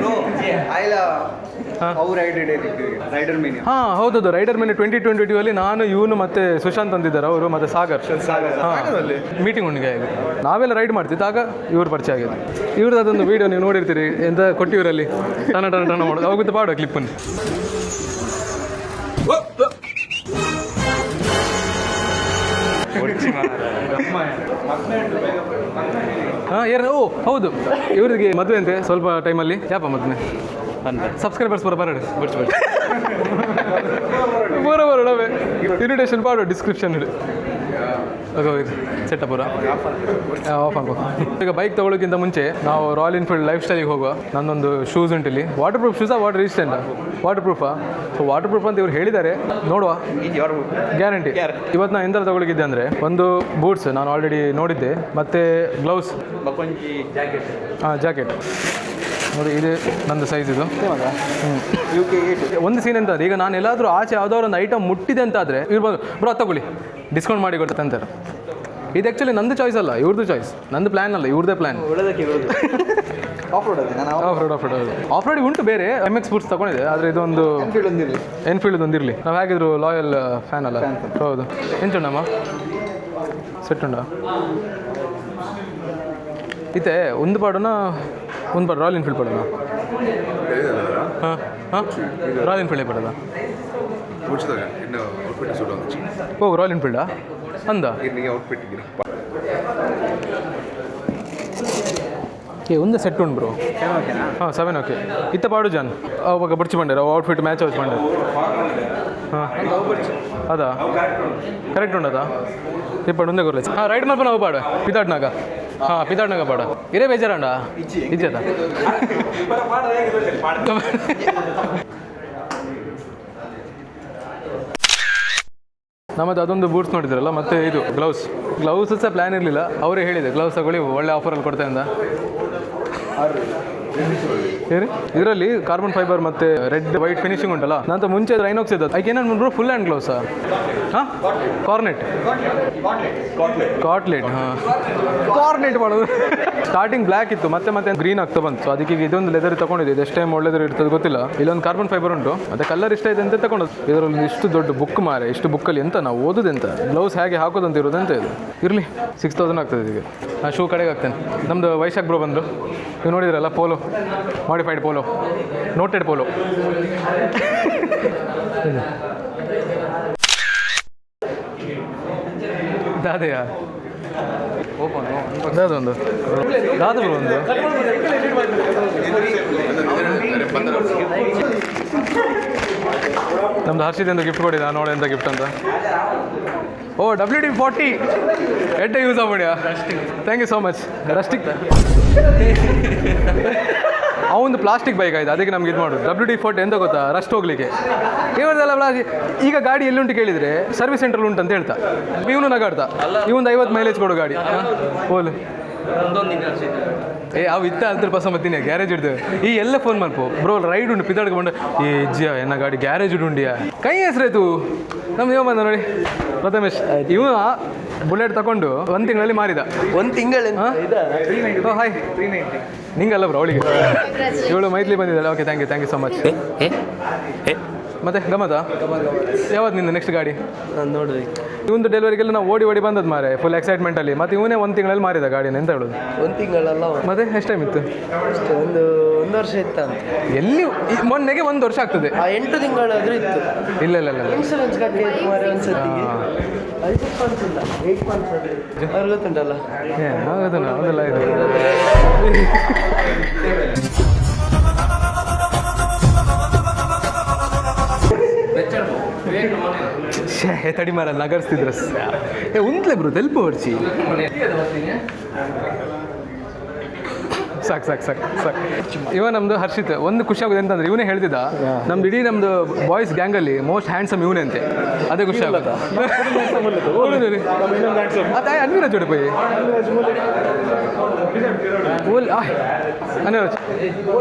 ಹಾಂ ಹೌದೌದು, ರೈಡರ್ ಮೇಲೆ 2022 ಅಲ್ಲಿ ನಾನು ಇವನು ಮತ್ತೆ ಸುಶಾಂತ್ ಅಂತಿದ್ದಾರೆ ಅವರು, ಮತ್ತೆ ಸಾಗರ್. ಮೀಟಿಂಗ್ ಉಂಡಿಗೆ ನಾವೆಲ್ಲ ರೈಡ್ ಮಾಡ್ತಿದ್ದಾಗ ಇವ್ರು ಪರಿಚಯ ಆಗಿದೆ. ಇವ್ರದ್ದು ಅದೊಂದು ವೀಡಿಯೋ ನೀವು ನೋಡಿರ್ತೀರಿ, ಎಂತ ಕೊಟ್ಟಿವರಲ್ಲಿ ಟನ ಮಾಡೋದು, ಅವಾಗುತ್ತೆ ಪಾಡುವ ಕ್ಲಿಪ್ಪನ್ನು. ಓ ಹೌದು, ಇವ್ರಿಗೆ ಮದುವೆ ಅಂತೆ ಸ್ವಲ್ಪ ಟೈಮಲ್ಲಿ. ಯಾಪ ಮದುವೆ ಸಬ್ಸ್ಕ್ರೈಬರ್ಸ್ ಬರಬೇಡ ಬರೋಬರೋಡವೆ ಇನ್ವಿಟೇಷನ್ ಪಾಡು ಡಿಸ್ಕ್ರಿಪ್ಷನ್ ಇಡು. ಸೆಟಪ್ ಆಫ್ ಆಗೋ. ಈಗ ಬೈಕ್ ತೊಗೊಳೋಕ್ಕಿಂತ ಮುಂಚೆ ನಾವು ರಾಯಲ್ ಎನ್ಫೀಲ್ಡ್ ಲೈಫ್ ಸ್ಟೈಲಿಗೆ ಹೋಗುವ. ನನ್ನೊಂದು ಶೂಸ್ ಉಂಟಿಲ್ಲಿ, ವಾಟರ್ ಪ್ರೂಫ್ ಶೂಸಾ ವಾಟರ್ ರೆಸಿಸ್ಟೆಂಟಾ? ವಾಟರ್ ಪ್ರೂಫಾ? ಸೊ ವಾಟರ್ ಪ್ರೂಫ್ ಅಂತ ಇವ್ರು ಹೇಳಿದ್ದಾರೆ, ನೋಡುವ ಗ್ಯಾರಂಟಿ. ಇವತ್ತು ನಾನು ಎಂತ ತೊಗೊಳಗಿದ್ದೆ ಅಂದರೆ, ಒಂದು ಬೂಟ್ಸ್ ನಾನು ಆಲ್ರೆಡಿ ನೋಡಿದ್ದೆ, ಮತ್ತು ಗ್ಲೌಸ್, ಜಾಕೆಟ್ ನೋಡಿ, ಇದು ನಂದು ಸೈಜ್ ಇದು. ಒಂದು ಸೀನ್ ಎಂತ ಈಗ ನಾನು ಎಲ್ಲಾದರೂ ಆಚೆ ಯಾವುದಾದ್ರು ಒಂದು ಐಟಮ್ ಮುಟ್ಟಿದೆ ಅಂತ ಆದರೆ ಇವ್ರು ಬಂದು ಬ್ರೋ ತಗೊಳ್ಳಿ ಡಿಸ್ಕೌಂಟ್ ಮಾಡಿ ಕೊಡ್ತಾರೆ ಅಂತಾರೆ. ಇದು ಆ್ಯಕ್ಚುಲಿ ನಂದು ಚಾಯ್ಸ್ ಅಲ್ಲ, ಇವ್ರದ್ದು ಚಾಯ್ಸ್, ನಂದು ಪ್ಲ್ಯಾನ್ ಅಲ್ಲ, ಇವ್ರದ್ದೇ ಪ್ಲ್ಯಾನ್. ಆಫ್ ರೋಡ್ ಉಂಟು ಬೇರೆ, MX ಬೂಟ್ಸ್ ತಗೊಂಡಿದೆ, ಆದರೆ ಇದೊಂದು ಎನ್ಫೀಲ್ಡ್ ಒಂದಿರಲಿ. ನಾವು ಹೇಗಿದ್ರು ಲಾಯಲ್ ಫ್ಯಾನ್ ಅಲ್ಲ. ಹೌದು, ಎಂಚುಂಡಮ್ಮ ಸೆಟ್ ಉಂಡ ಇತ್ತೆ ಒಂದು ಪಾಡೋಣ, ಒಂದು ಪಾಡು ರಾಯಲ್ ಎನ್ಫೀಲ್ಡ್ ಪಡೋಣ. ಹಾಂ ರಾಯಲ್ ಎನ್ಫೀಲ್ಡೇ ಪಡೋದ ಹೋಗು. ರಾಯಲ್ ಎನ್ಫೀಲ್ಡಾ ಅಂದ ಒಂದು ಸೆಟ್ ಉಂಟು ಬ್ರೋ. ಹಾಂ 7 ಓಕೆ ಇತ್ತ ಪಾಡು ಜಾನ್ ಅವಾಗ ಬಡ್ಚಿ ಬಂಡೆ ಔಟ್ಫಿಟ್ ಮ್ಯಾಚ್ ಔಟ್ ಬಂಡೆ. ಹಾಂ ಅದಾ ಕರೆಕ್ಟ್ ಉಂಡದಾ ಇಪ್ಪಡು ಒಂದೇ ಗೊರ್ಲೆ. ಹಾಂ ರೈಡ್ ಮಾಡ್ಬೋ ನಾವು ಪಾಡು ಪಿತಾಡ್ನಾಗ ಹಾಂ ಪಿತಾಡ್ನಾಗ ಪಾಡ ಇರೇ ಬೇಜಾರಂಡ ಇಜ್ಜದ ನಮ್ಮದು ಅದೊಂದು ಬೂಟ್ಸ್ ನೋಡಿದ್ರಲ್ಲ ಮತ್ತೆ ಇದು ಗ್ಲೌಸ್ ಸಹ ಪ್ಲ್ಯಾನ್ ಇರಲಿಲ್ಲ ಅವರೇ ಹೇಳಿದೆ ಗ್ಲೌಸ್ ತಗೊಳ್ಳಿ ಒಳ್ಳೆ ಆಫರಲ್ಲಿ ಕೊಡ್ತೇನೆ ಅಂತ. ಹೇಳಿ ಇದರಲ್ಲಿ ಕಾರ್ಬನ್ ಫೈಬರ್ ಮತ್ತೆ ರೆಡ್ ವೈಟ್ ಫಿನಿಶಿಂಗ್ ಉಂಟಲ್ಲ ನಂತ ಮುಂಚೆ ರೈನಾಕ್ಸ್ ಇದ್ದದ್ದು ಅದಕ್ಕೆ ಏನೇನು ಫುಲ್ ಹ್ಯಾಂಡ್ ಗ್ಲೌಸಾ? ಹಾಂ ಕಾರ್ಟ್ಲೆಟ್ ಹಾಂ ಕಾರ್ನೆಟ್ ಮಾಡೋದು. ಸ್ಟಾರ್ಟಿಂಗ್ ಬ್ಲ್ಯಾಕ್ ಇತ್ತು ಮತ್ತೆ ಮತ್ತೆ ಗ್ರೀನ್ ಆಗ್ತಾ ಬಂತು. ಸೊ ಅದಕ್ಕೆ ಇದೊಂದು ಲೆದರ್ ತಗೊಂಡಿದೆ. ಇದು ಎಷ್ಟು ಟೈಮ್ ಒಳ್ಳೆದರು ಇರ್ತದೆ ಗೊತ್ತಿಲ್ಲ. ಇಲ್ಲೊಂದು ಕಾರ್ಬನ್ ಫೈಬರ್ ಉಂಟು ಮತ್ತೆ ಕಲರ್ ಇಷ್ಟ ಇದೆ ಅಂತ ತಗೊಂಡು ಇದರಲ್ಲಿ ಇಷ್ಟು ದೊಡ್ಡ ಬುಕ್ ಮಾರೆ. ಇಷ್ಟು ಬುಕ್ಕಲ್ಲಿ ಎಂತ ನಾವು ಓದೋದೆಂತ ಗ್ಲೌಸ್ ಹೇಗೆ ಹಾಕೋದಂತ ಇರೋದಂತ ಇದು ಇರಲಿ 6000 ಆಗ್ತದೆ ಇದಕ್ಕೆ. ನಾನು ಶೂ ಕಡೆಗೆ ಹಾಕ್ತೇನೆ. ನಮ್ಮದು ವೈಶಾಖ್ ಬ್ರೋ ಬಂದರು. ನೀವು ನೋಡಿದ್ರಲ್ಲ Polo modified Polo noted Polo ದಾದೆಯಾ ದಾದೊಂದು ದಾದ ಒಂದು ನಮ್ದು ಹರ್ಷಿದಿಂದ ಗಿಫ್ಟ್ ಕೊಟ್ಟಿದ್ದ ನೋಡಿ ಎಂತ ಗಿಫ್ಟ್ ಅಂತ. ಓ WD-40 ಎಡ್ಡೆ ಯೂಸ್ ಆಗ್ಬಿಡ್ಯಾ? Thank you so much. Rustic ಅವೊಂದು ಪ್ಲಾಸ್ಟಿಕ್ ಬೈಕ್ ಆಯ್ತು ಅದಕ್ಕೆ ನಮ್ಗೆ ಇದು ಮಾಡೋದು. WD-40 ಎಂತ ಗೊತ್ತಾ? ರಸ್ಟ್ ಹೋಗ್ಲಿಕ್ಕೆ ಇವರದೆಲ್ಲ ಈಗ ಗಾಡಿ ಎಲ್ಲುಂಟು ಕೇಳಿದರೆ ಸರ್ವಿಸ್ ಸೆಂಟ್ರಲ್ಲಿ ಉಂಟು ಅಂತ ಹೇಳ್ತಾ ಇವನು ನಗಾಡ್ತಾ ಇವೊಂದು 50 ಮೈಲೇಜ್ ಕೊಡು ಗಾಡಿ ಓಲು ಅವು ಇತ್ತ 10% ಮತ್ತಿನ ಗ್ಯಾರೇಜ್ ಇಡ್ತೇವೆ ಈ ಎಲ್ಲ ಫೋನ್ ಮಲ್ಪು ಬ್ರೋ ರೈಡ್ ಉಂಟು ಪಿದಾಡ್ಗೆ ಬಂದು ಈ ಜಿಯಾ ಎನ್ನ ಗಾಡಿ ಗ್ಯಾರೇಜ್ ಉಂಡಿಯಾ ಕೈ ಹೆಸ್ರಾಯ್ತು ನಮ್ದು ಇವ ಬಂದ ನೋಡಿ ಪ್ರಥಮೇಶ್. ಇವ ಬುಲೆಟ್ ತಗೊಂಡು 1 ತಿಂಗಳಲ್ಲಿ ಮಾರಿದ. 1 ತಿಂಗಳು ಹಾಯ್ ನಿಂಗಲ್ಲ ಬ್ರೋ ಅವಳಿಗೆ ಇವಳು ಮೈತ್ಲಿ ಬಂದಿದ್ದಾಳೆ. Okay thank you so much. ಮತ್ತೆ ಗಮತಾ ಯಾವತ್ತು ನಿಂದು ನೆಕ್ಸ್ಟ್ ಗಾಡಿ? ನಾನು ನೋಡಿದೆ ಇವಂದು ಡೆಲಿವರಿಗೆಲ್ಲ ನಾವು ಓಡಿ ಬಂದದ್ದು ಮಾರೆ ಫುಲ್ ಎಕ್ಸೈಟ್ಮೆಂಟಲ್ಲಿ. ಮತ್ತೆ ಇವನೇ 1 ತಿಂಗಳಲ್ಲಿ ಮಾರಿದ ಗಾಡಿನ ಎಂತ ಹೇಳೋದು? 1 ತಿಂಗಳಲ್ಲ ಮತ್ತೆ ಎಷ್ಟು ಟೈಮ್ ಇತ್ತು? ಒಂದು ವರ್ಷ ಇತ್ತ ಅಂತ. ಎಲ್ಲಿ ಮೊನ್ನೆಗೆ 1 ವರ್ಷ ಆಗ್ತದೆ. 8 ತಿಂಗಳಾದ್ರೂ ಇತ್ತು. ಇಲ್ಲ ಇನ್ಸೂರೆನ್ಸ್ ಕಟ್ಟಿ ಒಂದ್ಸತಿ 5 ಮಂತ್ಸ್ ಇಲ್ಲ 8 ಮಂತ್ಸ್ ಅವ್ರು ಗೊತ್ತುಂಟಲ್ಲ ಅದೆಲ್ಲ ಇದು ತಡಿ ಮಾರ ನಗರ್ಸ್ತಿದ್ರ ಉಂಟ್ಲೆ ಬ್ರೋ ತೆಲ್ಪ ಹೊಡ್ಸಿ ಸಾಕು ಇವ ನಮ್ದು ಹರ್ಷಿತ್ ಒಂದು ಖುಷಿ ಆಗೋದು ಅಂತಂದ್ರೆ ಇವನೇ ಹೇಳ್ತಿದ್ದ ನಮ್ದು ಇಡೀ ನಮ್ದು ಬಾಯ್ಸ್ ಗ್ಯಾಂಗಲ್ಲಿ ಮೋಸ್ಟ್ ಹ್ಯಾಂಡ್ಸಮ್ ಇವನೇ ಅಂತೆ. ಅದೇ ಖುಷಿ ಆಗುತ್ತೆ. ಅನ್ವಿರಾಜ್ ಜೋಡಿ ಪೈ ಅನ್ವಿರಾಜ್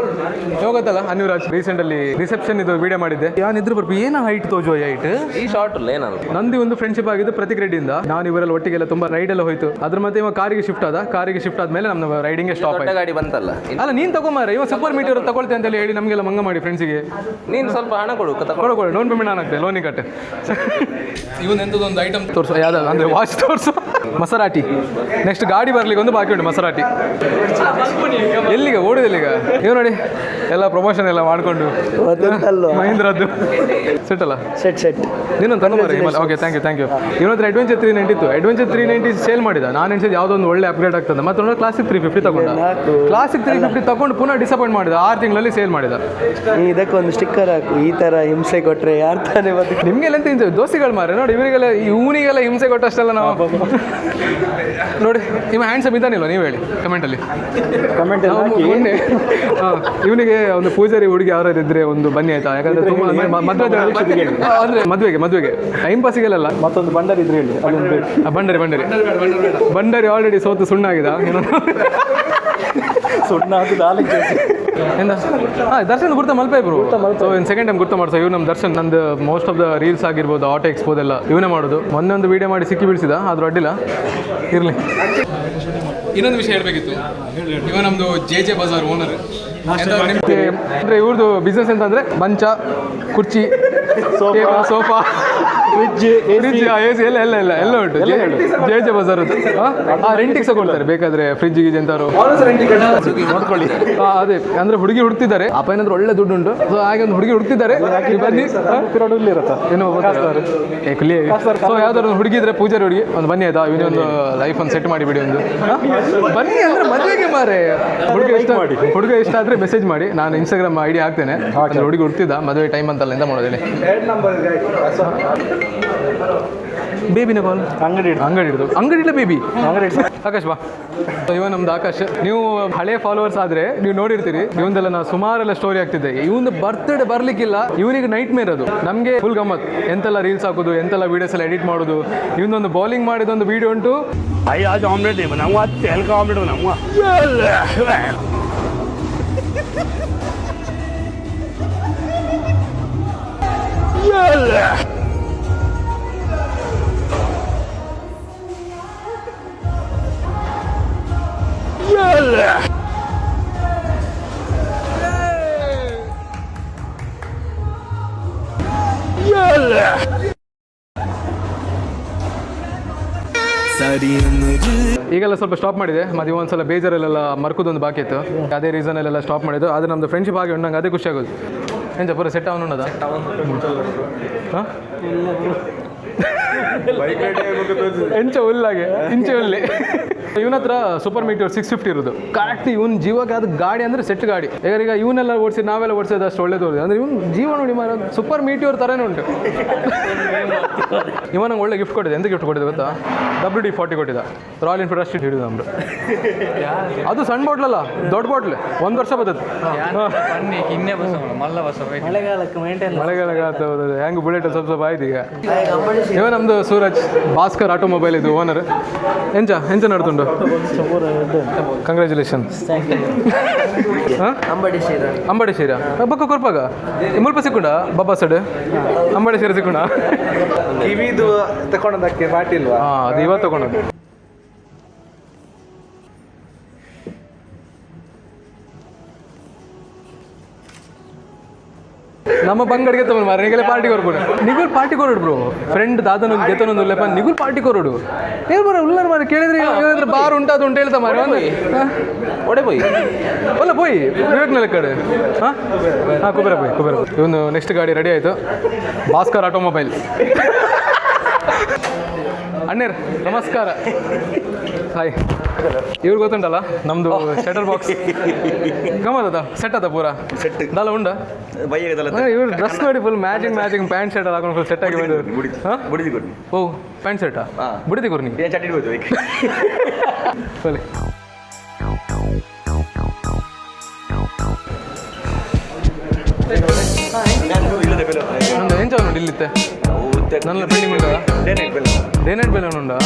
ಹೋಗತ್ತಲ್ಲ ಅನ್ವಿರಾಜ್ ರೀಸೆಂಟಲ್ಲಿ ರಿಸೆಪ್ಷನ್ ಇದು ವಿಡಿಯೋ ಮಾಡಿದ್ದೆ. ಯಾನಿದ್ರು ಬರ್ಬಿ ಏನೋ ಹೈಟ್ ತೋಜೋ ಹೈಟ್ ಈ ಶಾರ್ಟ್ ಏನಾದ್ರು ನಂದಿ ಒಂದು ಫ್ರೆಂಡ್ಶಿಪ್ ಆಗಿದ್ದು ಪ್ರತೀಕ್ ರೆಡ್ಡಿಯಿಂದ. ನಾನು ಇವರೆಲ್ಲ ಒಟ್ಟಿಗೆಲ್ಲ ತುಂಬಾ ರೈಡ್ ಎಲ್ಲ ಹೋಯ್ತು. ಅದ್ರ ಮತ್ತೆ ಇವಾಗ ಕಾರಿಗೆ ಶಿಫ್ಟ್ ಆದ್ಮೇಲೆ ನಮ್ಮ ರೈಡಿಂಗ್ ಸ್ಟಾಪ್ ಆಯ್ತು. ಗಾಡಿ ಬಂತಲ್ಲ ಅಲ್ಲ ನೀನ್ ತಗೊಂಬಾರ ಇವಾಗ ಸೂಪರ್ ಮೀಟರ್ ತಗೊಳ್ತೆ ಅಂತ ಹೇಳಿ ನಮಗೆಲ್ಲ ಮಂಗ ಮಾಡಿ ಫ್ರೆಂಡ್ಸಿಗೆ. ನೀನು ಸ್ವಲ್ಪ ಹಣ ಕೊಡು ಲೋನ್ ಪೇಮೆಂಟ್ ನಾನು ಹಾಕ್ತೆ ಲೋನಿಗೆ ಕಟ್ಟೆ. ಇವನ್ ಎಂಥದ್ದೊಂದು ಐಟಮ್ ತೋರಿಸು ಯಾವ್ದು ಅಂದರೆ ವಾಚ್ ತೋರಿಸು. ಮಸರಾಟಿ ನೆಕ್ಸ್ಟ್ ಗಾಡಿ ಬರ್ಲಿಕ್ಕೆ ಒಂದು ಬಾಕಿ ಉಂಟು ಮಸರಾಟಿ. ಎಲ್ಲಿಗೆ ಓಡುದೆಲ್ಲಿಗ ಇವ್ ನೋಡಿ ಎಲ್ಲ ಪ್ರಮೋಷನ್ ಎಲ್ಲ ಮಾಡ್ಕೊಂಡು ಮಹೀಂದ್ರದ್ದು ಸೆಟ್ ಅಲ್ಲ ಸೆಟ್ ನೀನೊಂದು ತಂದು. Okay thank you. ಇವನತ್ರ ಅಡ್ವೆಂಚರ್ 390 ಇತ್ತು. ಅಡ್ವೆಂಚರ್ 390 ಸೇಲ್ ಮಾಡಿದ. ನಾನು ಎಣಿಸಿದ್ದು ಯಾವುದೊಂದು ಒಳ್ಳೆ ಅಪ್ಗ್ರೇಡ್ ಆಗ್ತದೆ. ಮತ್ತೊಂದು ಕ್ಲಾಸಿಕ್ 350 ತಗೊಂಡ. ಕ್ಲಾಸಿಕ್ 350 ತಗೊಂಡು ಪುನಃ ಡಿಸಪಾಯಿಂಟ್ ಮಾಡಿದ. 6 ತಿಂಗಳಲ್ಲಿ ಸೇಲ್ ಮಾಡಿದ. ಇದಕ್ಕೊಂದು ಸ್ಟಿಕ್ಕರ್ ಹಾಕು. ಈ ತರ ಹಿಂಸೆ ಕೊಟ್ರೆ ಯಾರು ತಾನೇ ಬರ್ತದೆ? ನಿಮ್ಗೆಲ್ಲ ಎಂತ ಹಿಂಸೆ ದೋಸ್ತಿಗಳು ಮಾರೆ ನೋಡಿ. ಇವನಿಗೆಲ್ಲ ಹಿಂಸೆ ಕೊಟ್ಟಷ್ಟೆಲ್ಲ ನಾವು ನೋಡಿ. ಇವ ಹ್ಯಾಂಡ್ಸಮ್ ಇದ್ದಾನಿಲ್ಲ ನೀವು ಹೇಳಿ ಕಮೆಂಟಲ್ಲಿ. ಮೊನ್ನೆ ಇವನಿಗೆ ಒಂದು ಪೂಜಾರಿ ಹುಡುಗಿ ಯಾರು ಇದ್ರೆ ಒಂದು ಬನ್ನಿ ಆಯ್ತಾ? ಯಾಕಂದ್ರೆ ತುಂಬ ಅಂದ್ರೆ ಮದುವೆಗೆ ಟೈಮ್ ಪಾಸಿಗೆಲ್ಲ ಮತ್ತೊಂದು ಬಂಡರಿ ಇದ್ರೆ ಹೇಳಿ ಬಂಡರಿ ಆಲ್ರೆಡಿ ಸೋತು ಸುಣ್ಣಾಗಿದ ದರ್ಶನ್ ಗುರ್ತ ಮಲ್ಪೆ ಬ್ರೋ. ಸೊ ಇನ್ನು ಸೆಕೆಂಡ್ ಟೈಮ್ ಗುರ್ತ ಮಾಡ್ಸೋ ಇವ್ ನಮ್ಮ ದರ್ಶನ್. ನಂದು ಮೋಸ್ಟ್ ಆಫ್ ದ ರೀಲ್ಸ್ ಆಗಿರ್ಬೋದು ಆಟೋ ಎಕ್ಸ್ಪೋದೆಲ್ಲ ಇವನೇ ಮಾಡೋದು. ಮೊನ್ನೆ ಒಂದು ವಿಡಿಯೋ ಮಾಡಿ ಸಿಕ್ಕಿ ಬೀಳಿಸಿದ ಆದ್ರೂ ಅಡ್ಡಿಲ್ಲ ಇರಲಿ. ಇನ್ನೊಂದು ವಿಷಯ ಹೇಳಬೇಕಿತ್ತು. ಇವ ನಮ್ಮದು JJ ಬಜಾರ್ ಓನರ್. ಅಂದರೆ ಇವ್ರದ್ದು ಬಿಸ್ನೆಸ್ ಎಂತಂದರೆ ಮಂಚ ಕುರ್ಚಿ ಸೋಫಾ ಫ್ರಿಜ್ AC ಎಲ್ಲ ಉಂಟು. JJ ಬಜಾರ್ ರೆಂಟಿಗೆ ತಗೊಳ್ತಾರೆ ಬೇಕಾದ್ರೆ ಫ್ರಿಜ್ ಗೀಜ್ ಎಂತಾರು ನೋಡ್ಕೊಳ್ಳಿ. ಅದೇ ಅಂದರೆ ಹುಡುಗಿ ಹುಡುಕ್ತಿದ್ದಾರೆ. ಅಪ್ಪ ಏನಾದ್ರು ಒಳ್ಳೆ ದುಡ್ಡು ಉಂಟು. ಸೊ ಹಾಗೆ ಒಂದು ಹುಡುಗಿ ಹುಡುಕ್ತಿದ್ದಾರೆ. ಬನ್ನಿ ಏನೋ ಸೊ ಯಾವ್ದಾದ್ರು ಒಂದು ಹುಡುಗಿ ಇದ್ರೆ ಪೂಜಾರಿ ಹುಡುಗಿ ಒಂದು ಬನ್ನಿ ಆಯ್ತಾ ಇವನೊಂದು ಲೈಫ್ ಒಂದು ಸೆಟ್ ಮಾಡಿಬಿಡಿ ಒಂದು ಬನ್ನಿ ಅಂದರೆ ಮದುವೆಗೆ ಮಾರೆ. ಹುಡುಗ ಇಷ್ಟ ಆದರೆ ಮೆಸೇಜ್ ಮಾಡಿ. ನಾನು ಇನ್ಸ್ಟಾಗ್ರಾಮ್ ID ಹಾಕ್ತೇನೆ. ಹುಡುಗಿ ಹುಡ್ತಿದ್ದ ಮದುವೆ ಟೈಮ್ ಅಂತಲ್ಲ ಎಂತ ಮಾಡೋದು ಹೇಳಿ. ಬೇಬಿನ ಕಾಲ್ ಅಂಗಡಿ ಅಂಗಡಿಲ್ಲ ಬೇಬಿ ಆಕಾಶ್ ಬಾ. ಇವ ನಮ್ದು ಆಕಾಶ್. ನೀವು ಹಳೆ ಫಾಲೋವರ್ಸ್ ಆದ್ರೆ ನೀವು ನೋಡಿರ್ತೀರಿ, ಇವಂದೆಲ್ಲ ನಾವು ಸುಮಾರೆಲ್ಲ ಸ್ಟೋರಿ ಆಗ್ತಿದೆ. ಇವಂದು ಬರ್ತ್ಡೇ ಬರ್ಲಿಕ್ಕಿಲ್ಲ, ಇವನಿಗೆ ನೈಟ್ ಮೇರ್ ಅದು. ನಮಗೆ ಫುಲ್ ಗಮ್ಮತ್, ಎಂತೆಲ್ಲ ರೀಲ್ಸ್ ಹಾಕೋದು, ಎಂತೆಲ್ಲ ವೀಡಿಯೋಸ್ ಎಲ್ಲ ಎಡಿಟ್ ಮಾಡೋದು. ಇವನೊಂದು ಬೌಲಿಂಗ್ ಮಾಡಿದೊಂದು ವಿಡಿಯೋ ಉಂಟು. आज ऑमलेट नहीं बनाऊंगा, आज तेल का ऑमलेट बनाऊंगा. ಈಗೆಲ್ಲ ಸ್ವಲ್ಪ ಸ್ಟಾಪ್ ಮಾಡಿದೆ, ಮತ್ತೆ ಒಂದ್ಸಲ ಬೇಜಾರಲ್ಲೆಲ್ಲ ಮರ್ಕೋದೊಂದು ಬಾಕಿ ಇತ್ತು. ಅದೇ ರೀಸನಲ್ಲೆಲ್ಲ ಸ್ಟಾಪ್ ಮಾಡಿದ್ದು. ಆದರೆ ನಮ್ಮದು ಫ್ರೆಂಡ್ಶಿಪ್ ಆಗಿ ಉಂಡಂಗೆ ಅದೇ ಖುಷಿ ಆಗೋದು. ಎಂತ ಪೂರ ಸೆಟ್ ಅವನು ಉಣ್ಣದ ಹಾಂ ಎಂಚ ಹುಲ್ಲಾಗೆ ಇಂಚೆ ಹುಲ್ಲಿ. ಇವನ ಹತ್ರ ಸೂಪರ್ ಮೀಟಿಯರ್ 650 ಇರೋದು ಕರೆಕ್ಟ್. ಇವನ್ ಜೀವಕ್ಕೆ ಅದು ಗಾಡಿ ಅಂದರೆ ಸೆಟ್ ಗಾಡಿ. ಈಗ ಇವನ್ನೆಲ್ಲ ಓಡಿಸಿ ನಾವೆಲ್ಲ ಓಡಿಸೋದು ಅಷ್ಟು ಒಳ್ಳೇದು ಅಂದರೆ ಇವ್ನು ಜೀವ ನೋಡಿ ಮಾರ ಸೂಪರ್ ಮೀಟಿಯರ್ ಥರನೇ ಉಂಟು. ಇವ ನಂಗೆ ಒಳ್ಳೆ ಗಿಫ್ಟ್ ಕೊಟ್ಟಿದೆ. ಎಂತ ಗಿಫ್ಟ್ ಕೊಟ್ಟಿದೆ ಗೊತ್ತಾ? WD-40 ಕೊಟ್ಟಿದ್ದ, ರಾಯಲ್ ಎನ್ಫೀಲ್ಡ್ ಅಷ್ಟು ಹಿಡಿದು ನಮ್ದು. ಅದು ಸಣ್ಣ ಬಾಟ್ಲಲ್ಲ, ದೊಡ್ಡ ಬಾಟ್ಲ್, 1 ವರ್ಷ ಬರ್ತದೆ. ಮಳೆಗಾಲಕ್ಕೆ ಮೇಂಟೈನ್ ಮಳೆಗಾಲ ಹೆಂಗೆ ಬುಲೆಟ್ ಸ್ವಲ್ಪ ಸ್ವಲ್ಪ ಆಯ್ತು. ಈಗ ಇವ ನಮ್ದು ಸೂರಜ್ ಭಾಸ್ಕರ್ ಆಟೋಮೊಬೈಲ್ ಇದು ಓನರ್. ಎಂಚ ನಡ್ದುಂಡು. ಕಂಗ್ರ್ಯಾಚುಲೇಷನ್. ಅಂಬಡಿ ಶೀರ ಬಕ್ಕ ಕೊರ್ಪಾಗ ಮುಲ್ಪ ಸಿಕ್ಕುಂಡ ಬಾಬಾ ಸಡ್ ಅಂಬಡಿ ಶೀರ ಸಿಕ್ಕುಂಡ. ಕಿವಿದು ತಗೊಂಡದಕ್ಕೆ ಪಾಟಿ ಇಲ್ವಾ? ಹಾಂ, ಅದು ಇವತ್ತು ತಗೊಂಡದ್ದು. ನಮ್ಮ ಬಂಗಡಿಗೆ ತಗೊಂಡು ಮಾರ ನಿಗಲೇ ಪಾರ್ಟಿ ಕೊರ್ಬೋದು. ನಿಗುಲ್ ಪಾರ್ಟಿ ಕೊರೋಡು ಬ್ರೋ. ಫ್ರೆಂಡ್ ದಾದನೊಂದು ಗೆತನೊಂದು ಲೆಪ್ಪ ನಿಗುಲ್ ಪಾರ್ಟಿ ಕೊರೋಡು. ಏನು ಬರೋ ಉಳ್ಳಾರ ಮಾರ ಕೇಳಿದ್ರೆ ಹೇಳಿದ್ರೆ ಬಾರ್ ಉಂಟು ಅದು ಉಂಟು ಹೇಳ್ತಾ ಮಾರ ಒಡೆ ಪೋಯಿ ಒಲ್ಲ ಪೋಯಿ ವಿವೇಕ್ನಲ್ಲ ಕಡೆ. ಹಾಂ ಕುಬೇರ ಪೋಯಿ ಇವನು ನೆಕ್ಸ್ಟ್ ಗಾಡಿ ರೆಡಿ ಆಯಿತು. ಭಾಸ್ಕರ್ ಆಟೋಮೊಬೈಲ್. ಅಣ್ಣೇರ್ ನಮಸ್ಕಾರ. ಹಾಯ್. ಇವ್ರು ಗೊತ್ತುಂಟಲ್ಲ ನಮ್ಮದು ಶಟರ್ ಬಾಕ್ಸ್ ಗಮ್ಮದ ಸೆಟ್ ಅದ ಪೂರ ಸೆಟ್ ದಲ್ಲ ಉಂಡ ಇವ್ರು ಡ್ರೆಸ್ ನೋಡಿ ಫುಲ್ ಮ್ಯಾಚಿಂಗ್ ಪ್ಯಾಂಟ್ ಶರ್ಟ್ ಹಾಕೊಂಡು ಫುಲ್ ಸೆಟ್ ಆಗಿ ಬಂದಿದ್ರು. ಓ ಪ್ಯಾಂಟ್ ಶರ್ಟಾ ಬಿಡಿದಿ ಕೊರ್ನಿ ಸರಿ. ನಂದು ಎಂಚ ನೋಡಿ ಇಲ್ಲಿತ್ತೆ ನನ್ನ ಪೆಂಡಿಂಗ್ ಉಂಟಾ? ಡೇ ನೈಟ್ ಬೆಲೆ ಉಂಟಾ?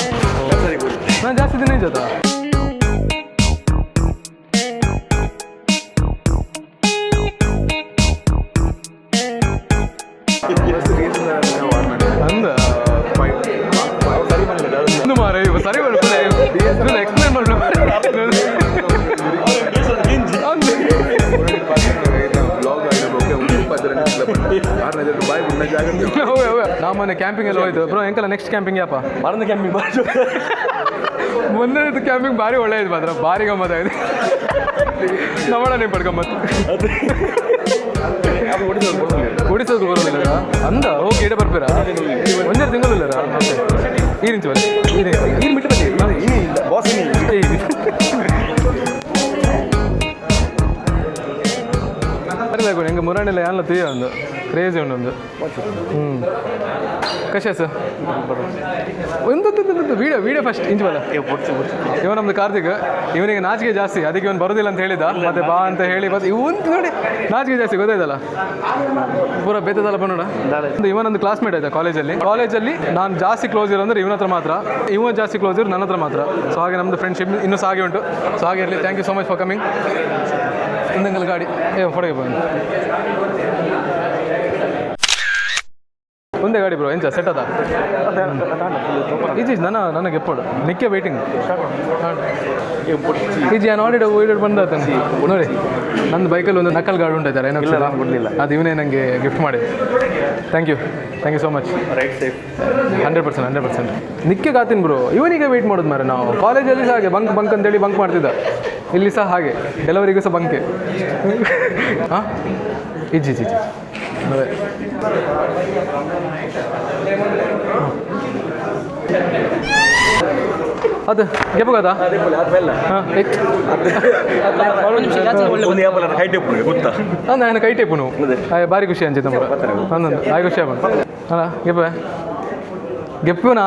ನಾನು ಜಾಸ್ತಿ ದಿನ ಇದ್ದಾ ಅಂದ ಮಾರ ಸರಿ ಎಕ್ಸ್ಪ್ಲೇನ್ ಮಾಡ್ಲು ನಾವು ಮೊನ್ನೆ ಕ್ಯಾಂಪಿಂಗ್ ಎಲ್ಲ ಹೋಯ್ತು ಬ್ರೋ. ಎಂಕಲ್ಲ ನೆಕ್ಸ್ಟ್ ಕ್ಯಾಂಪಿಂಗ್ ಯಾಪ ಮರಂದ ಕ್ಯಾಂಪಿಂಗ್ ಮೊನ್ನೆ ಕ್ಯಾಂಪಿಂಗ್ ಭಾರಿ ಒಳ್ಳೆ ಇದು ಮಾತ್ರ ಭಾರಿ ಗಮ್ಮತ್ ಆಗಿದೆ. ನಮ್ಮಡ ನೀವು ಪಡ್ಕೊಂಬತ್ತು ಓಡಿಸೋದು ಬರೋದಿಲ್ಲ ಅಂದ ಹೋಗಿ ಇಡ ಬರ್ಬೇರ ಒಂದೇ ತಿಂಗಳು ಇಲ್ಲರ ಈ ನಿಂಚು ಬನ್ನಿ ಈ ಬಿಟ್ಟು ಬರಬೇಕು ಹೆಂಗೆ ಮುರಾಣಿಲ್ಲ ಎಲ್ಲ ತೀಯ ಒಂದು ಕ್ರೇಜಿ ಉಂಟೊಂದು. ಕಶಾ ಸರ್ ಒಂದು ವಿಡಿಯೋ ಫಸ್ಟ್ ಇಂಚು ಬಲ್ಲ. ಇವ ನಮ್ದು ಕಾರ್ತಿಕ್. ಇವನಿಗೆ ನಾಚಿಕೆ ಜಾಸ್ತಿ, ಅದಕ್ಕೆ ಇವನು ಬರೋದಿಲ್ಲ ಅಂತ ಹೇಳಿದ. ಮತ್ತೆ ಬಾ ಅಂತ ಹೇಳಿ ಇವನ್ ನೋಡಿ ನಾಚಿಕೆ ಜಾಸ್ತಿ ಗೊತ್ತಾಯ್ತಲ್ಲ, ಪೂರ ಬೇತದಲ್ಲ ಬಂದೋಣ. ಇವನೊಂದು ಕ್ಲಾಸ್ಮೇಟ್ ಆಯ್ತಾ ಕಾಲೇಜಲ್ಲಿ ನಾನು ಜಾಸ್ತಿ ಕ್ಲೋಸ್ ಇರೋ ಅಂದ್ರೆ ಇವನ ಹತ್ರ ಮಾತ್ರ, ಇವನು ಜಾಸ್ತಿ ಕ್ಲೋಸ್ ಇರೋ ನನ್ನ ಹತ್ರ ಮಾತ್ರ. ಸೊ ಹಾಗೆ ನಮ್ಮದು ಫ್ರೆಂಡ್ಶಿಪ್ ಇನ್ನೂ ಸಾಗೆ ಉಂಟು. ಸೊ ಹಾಗೆ ಇರಲಿ. Thank you so much for coming. ಇಂದಂಗಲ್ ಗಾಡಿ ಹೊಡೆಗೆ ಬಂದು ಒಂದೇ ಗಾಡಿ ಬ್ರೋ. ಎಂಚ ಸೆಟ್ ಅದ ಈಜಿ ನನಗೆ ಎಪ್ಪಡು ನಿಕ್ಕೆ ವೇಟಿಂಗ್ ಈಜಿ ನಾನು ಆಡಿಡ್ ಬಂದ ನೋಡಿ. ನನ್ನ ಬೈಕಲ್ಲಿ ಒಂದು ನಕಲ್ ಗಾಡಿ ಉಂಟಾಯ್ತಾರೆ ಏನೋ ಬಿಡಲಿಲ್ಲ, ಅದು ಇವನೇ ನನಗೆ ಗಿಫ್ಟ್ ಮಾಡಿ. Thank you so much. 100% ನಿಕ್ಕೆ ಕಾತೀನಿ ಬ್ರೋ. ಇವನಿಗೆ ವೆಯ್ಟ್ ಮಾಡೋದು ಮಾರೆ. ನಾವು ಕಾಲೇಜಲ್ಲಿ ಸಹ ಹಾಗೆ ಬಂಕ್ ಅಂತೇಳಿ ಬಂಕ್ ಮಾಡ್ತಿದ್ದ. ಇಲ್ಲಿ ಸಹ ಹಾಗೆ ಕೆಲವರಿಗೂ ಸಹ ಬಂಕೆ. ಹಾಂ ಇಜ್ಜಿ ಅದೇ ಅದು ಗೆಪ್ಪಗದ ನಾನು ಕೈ ಟೇಪು ಬಾರಿ ಖುಷಿ ಅಂಚಿತ್ತು ನಮ್ಮದು. ಹನ್ನೊಂದು ಆಯ್ ಖುಷಿ ಆಗ್ಬೋದು ಅಲ್ಲ ಗೆಪ್ಪ ಗೆಪ್ಪುನಾ